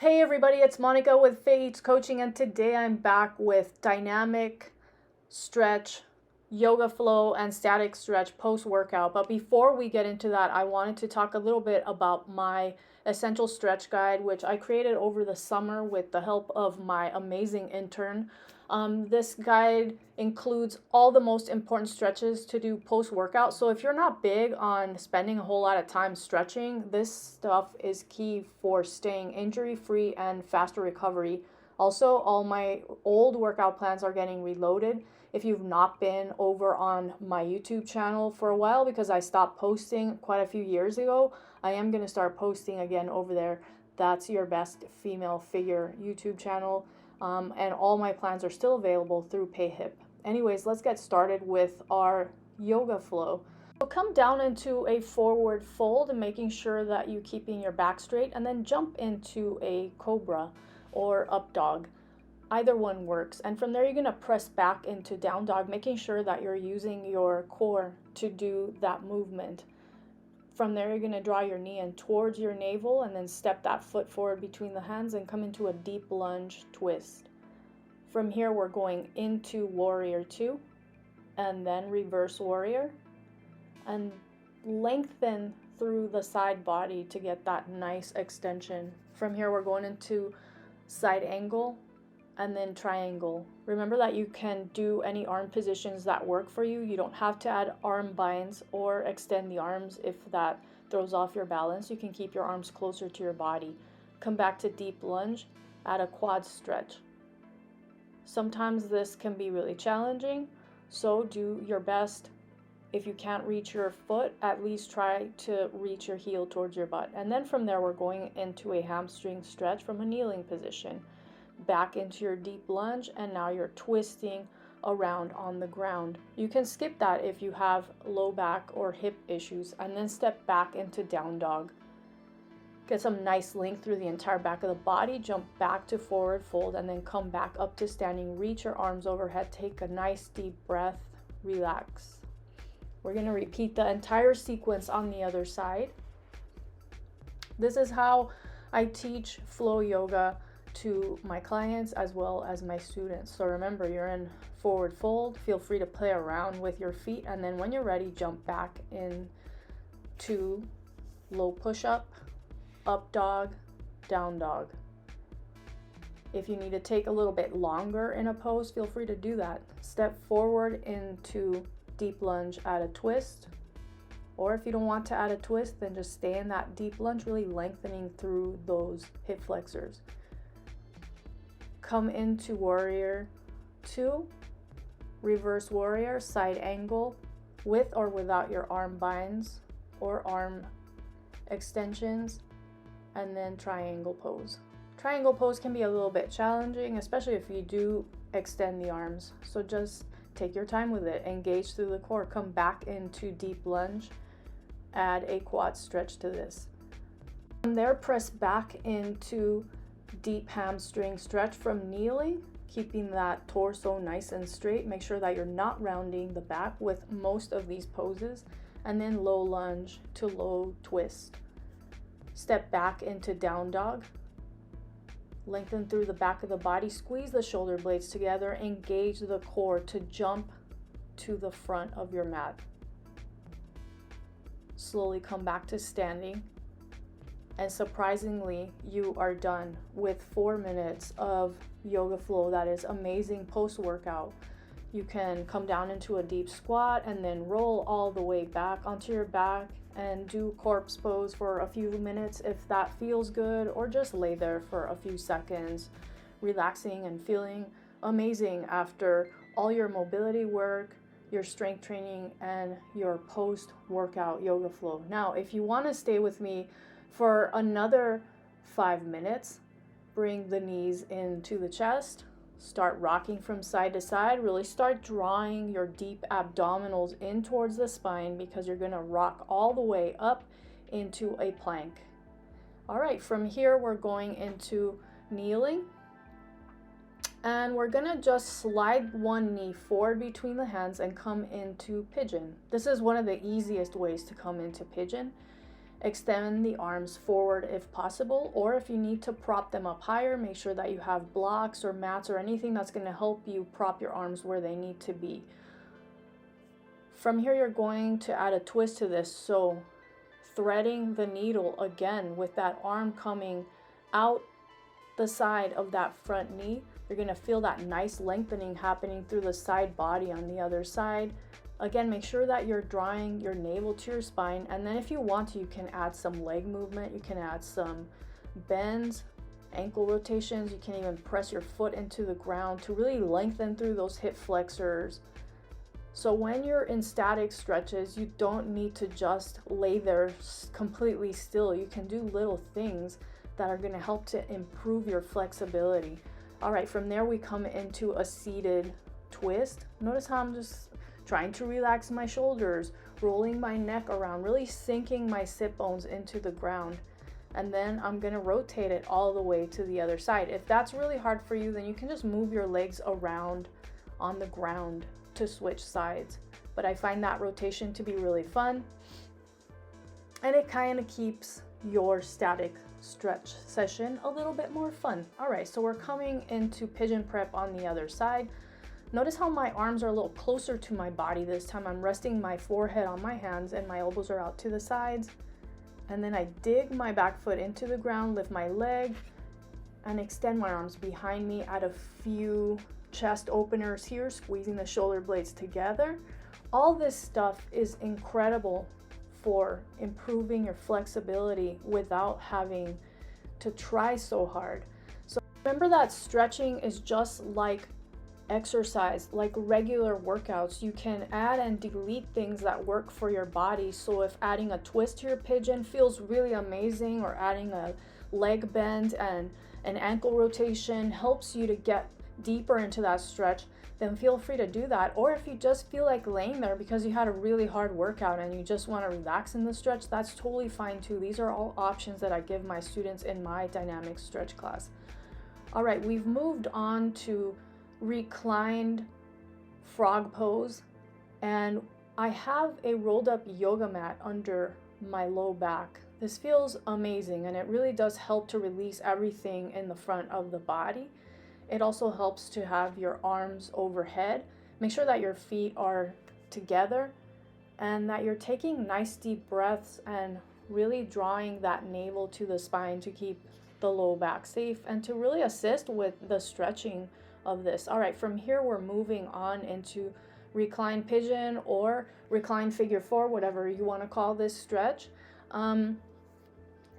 Hey everybody, it's Monica with Faith Coaching, and today I'm back with dynamic stretch, yoga flow, and static stretch post-workout. But before we get into that, I wanted to talk a little bit about my essential stretch guide, which I created over the summer with the help of my amazing intern. This guide includes all the most important stretches to do post-workout. So if you're not big on spending a whole lot of time stretching, this stuff is key for staying injury-free and faster recovery. Also, all my old workout plans are getting reloaded. If you've not been over on my YouTube channel for a while, because I stopped posting quite a few years ago, I am going to start posting again over there. That's Your Best Female Figure YouTube channel. And all my plans are still available through PayHip. Anyways, let's get started with our yoga flow. So come down into a forward fold and making sure that you're keeping your back straight, and then jump into a cobra or up dog. Either one works. And from there, you're going to press back into down dog, making sure that you're using your core to do that movement. From there, you're going to draw your knee in towards your navel and then step that foot forward between the hands and come into a deep lunge twist. From here, we're going into warrior two and then reverse warrior, and lengthen through the side body to get that nice extension. From here, we're going into side angle and then triangle. Remember that you can do any arm positions that work for you. You don't have to add arm binds or extend the arms if that throws off your balance. You can keep your arms closer to your body. Come back to deep lunge, add a quad stretch. Sometimes this can be really challenging, so do your best. If you can't reach your foot, at least try to reach your heel towards your butt. And then from there, we're going into a hamstring stretch from a kneeling position. Back into your deep lunge, and now you're twisting around on the ground. You can skip that if you have low back or hip issues, and then step back into down dog. Get some nice length through the entire back of the body, jump back to forward fold, and then come back up to standing. Reach your arms overhead, take a nice deep breath, relax. We're going to repeat the entire sequence on the other side. This is how I teach flow yoga to my clients as well as my students. So remember, you're in forward fold. Feel free to play around with your feet, and then when you're ready, jump back into low push-up, up dog, down dog. If you need to take a little bit longer in a pose, feel free to do that. Step forward into deep lunge, add a twist. Or if you don't want to add a twist, then just stay in that deep lunge, really lengthening through those hip flexors. Come into warrior two, reverse warrior, side angle, with or without your arm binds or arm extensions, and then triangle pose. Triangle pose can be a little bit challenging, especially if you do extend the arms. So just take your time with it, engage through the core, come back into deep lunge, add a quad stretch to this. From there, press back into deep hamstring stretch from kneeling, keeping that torso nice and straight. Make sure that you're not rounding the back with most of these poses, and then low lunge to low twist. Step back into down dog, lengthen through the back of the body, squeeze the shoulder blades together, engage the core to jump to the front of your mat. Slowly come back to standing. And surprisingly, you are done with 4 minutes of yoga flow. That is amazing post-workout. You can come down into a deep squat and then roll all the way back onto your back and do corpse pose for a few minutes if that feels good, or just lay there for a few seconds, relaxing and feeling amazing after all your mobility work, your strength training, and your post-workout yoga flow. Now, if you want to stay with me for another 5 minutes, bring the knees into the chest, start rocking from side to side, really start drawing your deep abdominals in towards the spine, because you're gonna rock all the way up into a plank. All right, from here, we're going into kneeling, and we're gonna just slide one knee forward between the hands and come into pigeon. This is one of the easiest ways to come into pigeon. extend the arms forward if possible, or if you need to prop them up higher, make sure that you have blocks or mats or anything that's going to help you prop your arms where they need to be. From here, you're going to add a twist to this, so threading the needle again with that arm coming out the side of that front knee. You're going to feel that nice lengthening happening through the side body on the other side. Again, make sure that you're drawing your navel to your spine, and then if you want to, you can add some leg movement, you can add some bends, ankle rotations, you can even press your foot into the ground to really lengthen through those hip flexors. So when you're in static stretches, you don't need to just lay there completely still. You can do little things that are going to help to improve your flexibility. All right, from there we come into a seated twist. Notice how I'm just trying to relax my shoulders, rolling my neck around, really sinking my sit bones into the ground. And then I'm going to rotate it all the way to the other side. If that's really hard for you, then you can just move your legs around on the ground to switch sides. But I find that rotation to be really fun, and it kind of keeps your static stretch session a little bit more fun. All right, so we're coming into pigeon prep on the other side. Notice how my arms are a little closer to my body this time. I'm resting my forehead on my hands and my elbows are out to the sides. And then I dig my back foot into the ground, lift my leg, and extend my arms behind me. Add a few chest openers here, squeezing the shoulder blades together. All this stuff is incredible for improving your flexibility without having to try so hard. So remember that stretching is just like exercise, like regular workouts. You can add and delete things that work for your body. So if adding a twist to your pigeon feels really amazing, or adding a leg bend and an ankle rotation helps you to get deeper into that stretch, then feel free to do that. Or if you just feel like laying there because you had a really hard workout and you just want to relax in the stretch, that's totally fine too. These are all options that I give my students in my dynamic stretch class. All right, we've moved on to reclined frog pose, and I have a rolled up yoga mat under my low back. This feels amazing, and it really does help to release everything in the front of the body. It also helps to have your arms overhead. Make sure that your feet are together and that you're taking nice deep breaths and really drawing that navel to the spine to keep the low back safe and to really assist with the stretching of this. All right, from here we're moving on into reclined pigeon or reclined figure four, whatever you want to call this stretch. And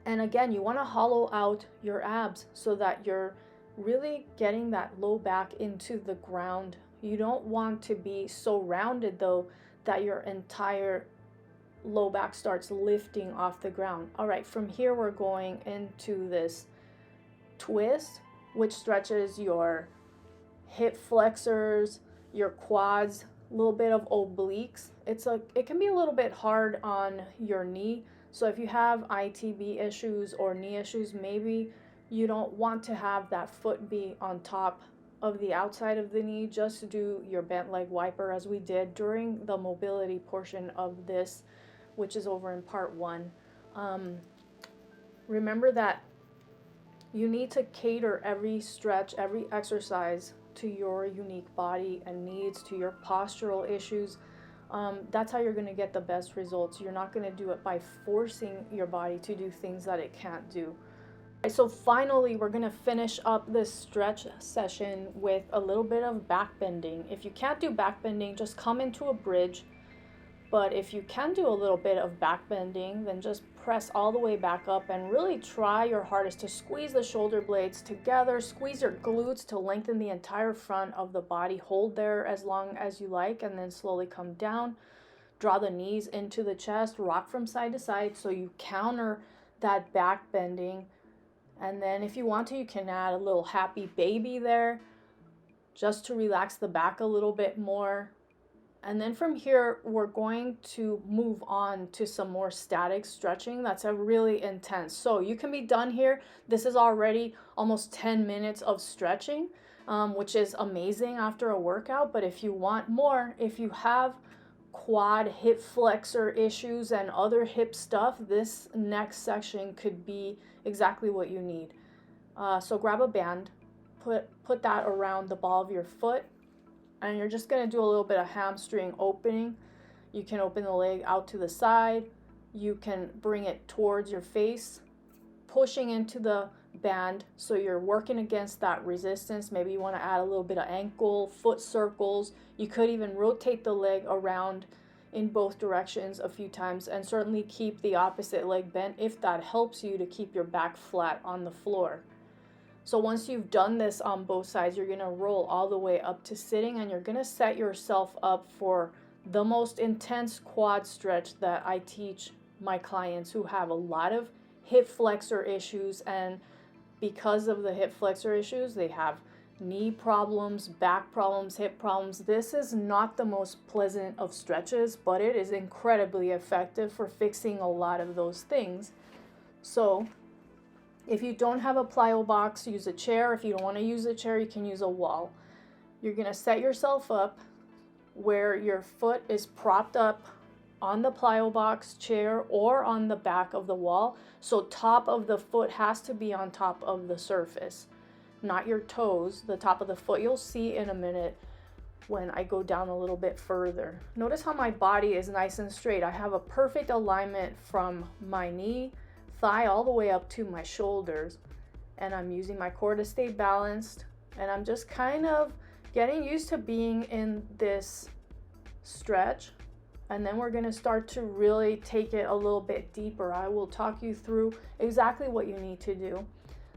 again, you want to hollow out your abs so that you're really getting that low back into the ground. You don't want to be so rounded though that your entire low back starts lifting off the ground. All right, from here we're going into this twist, which stretches your hip flexors, your quads, a little bit of obliques. It can be a little bit hard on your knee. So if you have ITB issues or knee issues, maybe you don't want to have that foot be on top of the outside of the knee. Just do your bent leg wiper as we did during the mobility portion of this, which is over in part 1. Remember that you need to cater every stretch, every exercise to your unique body and needs, to your postural issues. That's how you're going to get the best results. You're not going to do it by forcing your body to do things that it can't do. So finally, we're going to finish up this stretch session with a little bit of back bending. If you can't do back bending, just come into a bridge. But if you can do a little bit of back bending, then just press all the way back up and really try your hardest to squeeze the shoulder blades together, squeeze your glutes to lengthen the entire front of the body. Hold there as long as you like, and then slowly come down. Draw the knees into the chest, rock from side to side so you counter that back bending. And then if you want to, you can add a little happy baby there just to relax the back a little bit more. And then from here, we're going to move on to some more static stretching. That's a really intense. So you can be done here. This is already almost 10 minutes of stretching, which is amazing after a workout. But if you want more, if you have quad hip flexor issues and other hip stuff, this next section could be exactly what you need. So grab a band, put that around the ball of your foot, and you're just going to do a little bit of hamstring opening. You can open the leg out to the side. You can bring it towards your face, pushing into the band, so you're working against that resistance. Maybe you want to add a little bit of ankle, foot circles. You could even rotate the leg around in both directions a few times, and certainly keep the opposite leg bent if that helps you to keep your back flat on the floor. So once you've done this on both sides, you're going to roll all the way up to sitting, and you're going to set yourself up for the most intense quad stretch that I teach my clients who have a lot of hip flexor issues. And because of the hip flexor issues, they have knee problems, back problems, hip problems. This is not the most pleasant of stretches, but it is incredibly effective for fixing a lot of those things. So if you don't have a plyo box, use a chair. If you don't want to use a chair, you can use a wall. You're going to set yourself up where your foot is propped up on the plyo box, chair, or on the back of the wall. So top of the foot has to be on top of the surface, not your toes, the top of the foot. You'll see in a minute when I go down a little bit further. Notice how my body is nice and straight. I have a perfect alignment from my knee, thigh, all the way up to my shoulders. And I'm using my core to stay balanced. And I'm just kind of getting used to being in this stretch. And then we're going to start to really take it a little bit deeper. I will talk you through exactly what you need to do.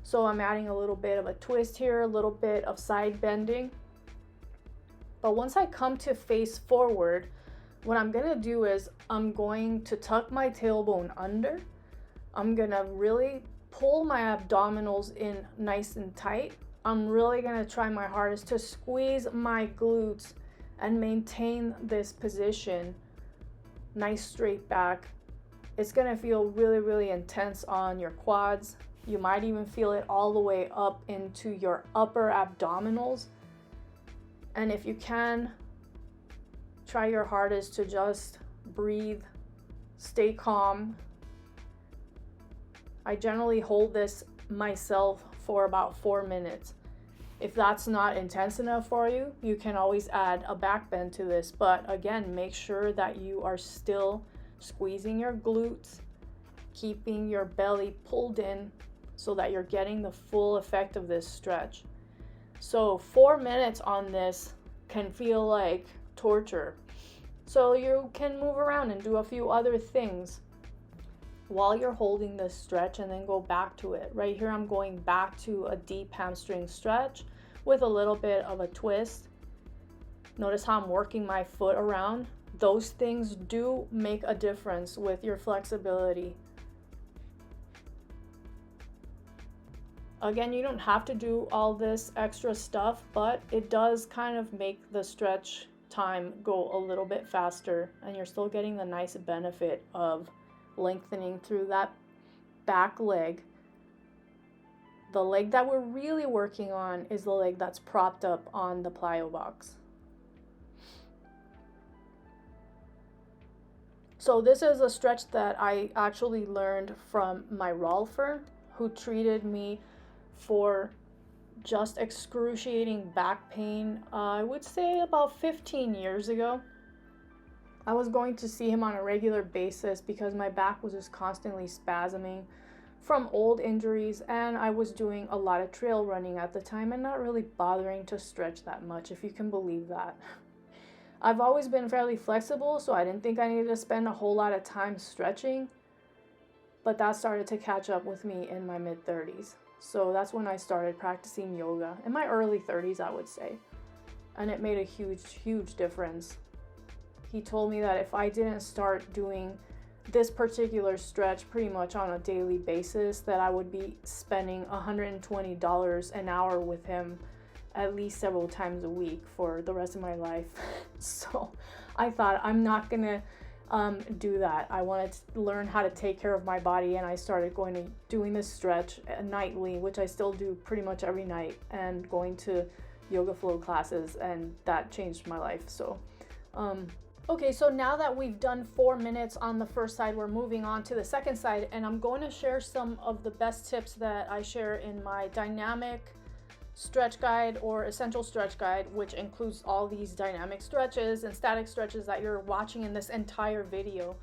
So I'm adding a little bit of a twist here, a little bit of side bending. But once I come to face forward, what I'm going to do is I'm going to tuck my tailbone under. I'm going to really pull my abdominals in nice and tight. I'm really going to try my hardest to squeeze my glutes and maintain this position. Nice straight back. It's going to feel really, really intense on your quads. You might even feel it all the way up into your upper abdominals. And if you can, try your hardest to just breathe, stay calm. I generally hold this myself for about 4 minutes. If that's not intense enough for you, you can always add a back bend to this. But again, make sure that you are still squeezing your glutes, keeping your belly pulled in so that you're getting the full effect of this stretch. So 4 minutes on this can feel like torture. So you can move around and do a few other things while you're holding this stretch, and then go back to it. Right here, I'm going back to a deep hamstring stretch with a little bit of a twist. Notice how I'm working my foot around. Those things do make a difference with your flexibility. Again, you don't have to do all this extra stuff, but it does kind of make the stretch time go a little bit faster, and you're still getting the nice benefit of lengthening through that back leg. The leg that we're really working on is the leg that's propped up on the plyo box. So this is a stretch that I actually learned from my rolfer, who treated me for just excruciating back pain, I would say about 15 years ago. I was going to see him on a regular basis because my back was just constantly spasming from old injuries, and I was doing a lot of trail running at the time and not really bothering to stretch that much, if you can believe that. I've always been fairly flexible, so I didn't think I needed to spend a whole lot of time stretching, but that started to catch up with me in my mid-30s. So that's when I started practicing yoga, in my early 30s, I would say, and it made a huge, huge difference. He told me that if I didn't start doing this particular stretch pretty much on a daily basis, that I would be spending $120 an hour with him at least several times a week for the rest of my life. So I thought, I'm not gonna do that. I wanted to learn how to take care of my body, and I started doing this stretch nightly, which I still do pretty much every night, and going to yoga flow classes, and that changed my life. So Okay, so now that we've done 4 minutes on the first side, we're moving on to the second side, and I'm going to share some of the best tips that I share in my dynamic stretch guide or essential stretch guide, which includes all these dynamic stretches and static stretches that you're watching in this entire video.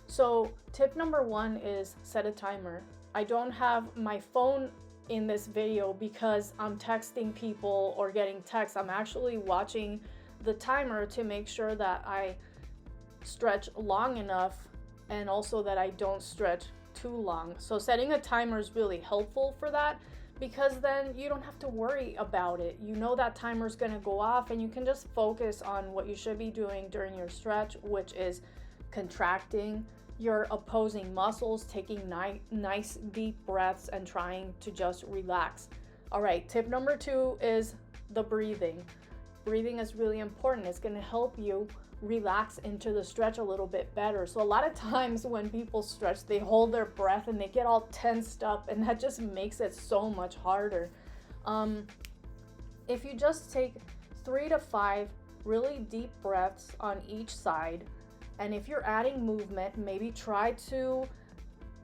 So tip number 1 is set a timer. I don't have my phone in this video because I'm texting people or getting texts. I'm actually watching the timer to make sure that I stretch long enough and also that I don't stretch too long. So setting a timer is really helpful for that, because then you don't have to worry about it. You know that timer is going to go off and you can just focus on what you should be doing during your stretch, which is contracting your opposing muscles, taking nice deep breaths and trying to just relax. All right, tip number 2 is the breathing. Breathing is really important. It's going to help you relax into the stretch a little bit better. So a lot of times when people stretch, they hold their breath and they get all tensed up, and that just makes it so much harder. If you just take 3 to 5 really deep breaths on each side, and if you're adding movement, maybe try to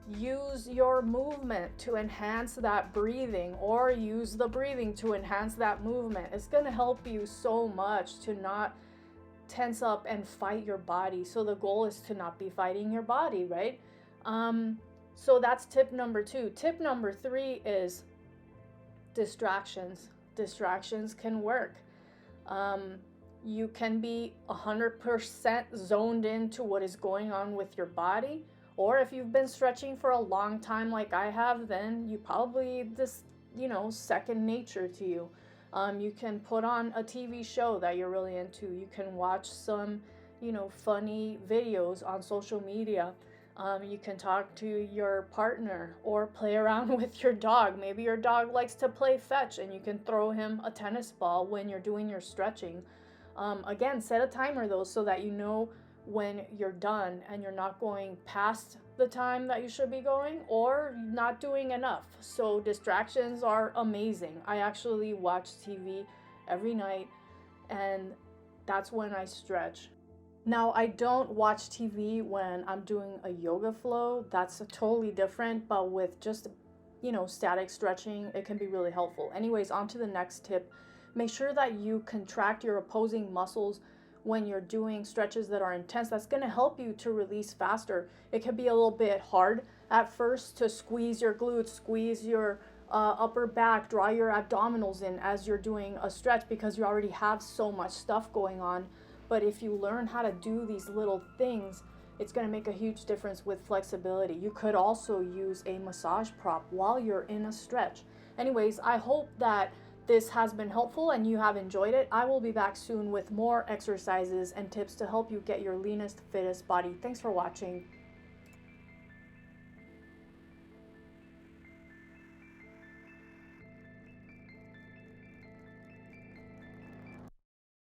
use your movement to enhance that breathing, or use the breathing to enhance that movement. It's going to help you so much to not tense up and fight your body. So the goal is to not be fighting your body, right? So that's tip number 2. Tip number 3 is distractions. Distractions can work. You can be 100% zoned into what is going on with your body, or if you've been stretching for a long time like I have, then you probably this, second nature to you. You can put on a TV show that you're really into. You can watch some, funny videos on social media. You can talk to your partner or play around with your dog. Maybe your dog likes to play fetch and you can throw him a tennis ball when you're doing your stretching. Again, set a timer though, so that you know when you're done and you're not going past the time that you should be going or not doing enough. So distractions are amazing. I actually watch TV every night, and that's when I stretch. Now, I don't watch TV when I'm doing a yoga flow. That's totally different, but with just, static stretching, it can be really helpful. Anyways, on to the next tip. Make sure that you contract your opposing muscles when you're doing stretches that are intense. That's going to help you to release faster. It can be a little bit hard at first to squeeze your glutes, squeeze your upper back, draw your abdominals in as you're doing a stretch, because you already have so much stuff going on. But if you learn how to do these little things, it's going to make a huge difference with flexibility. You could also use a massage prop while you're in a stretch. Anyways, I hope that this has been helpful and you have enjoyed it. I will be back soon with more exercises and tips to help you get your leanest, fittest body. Thanks for watching.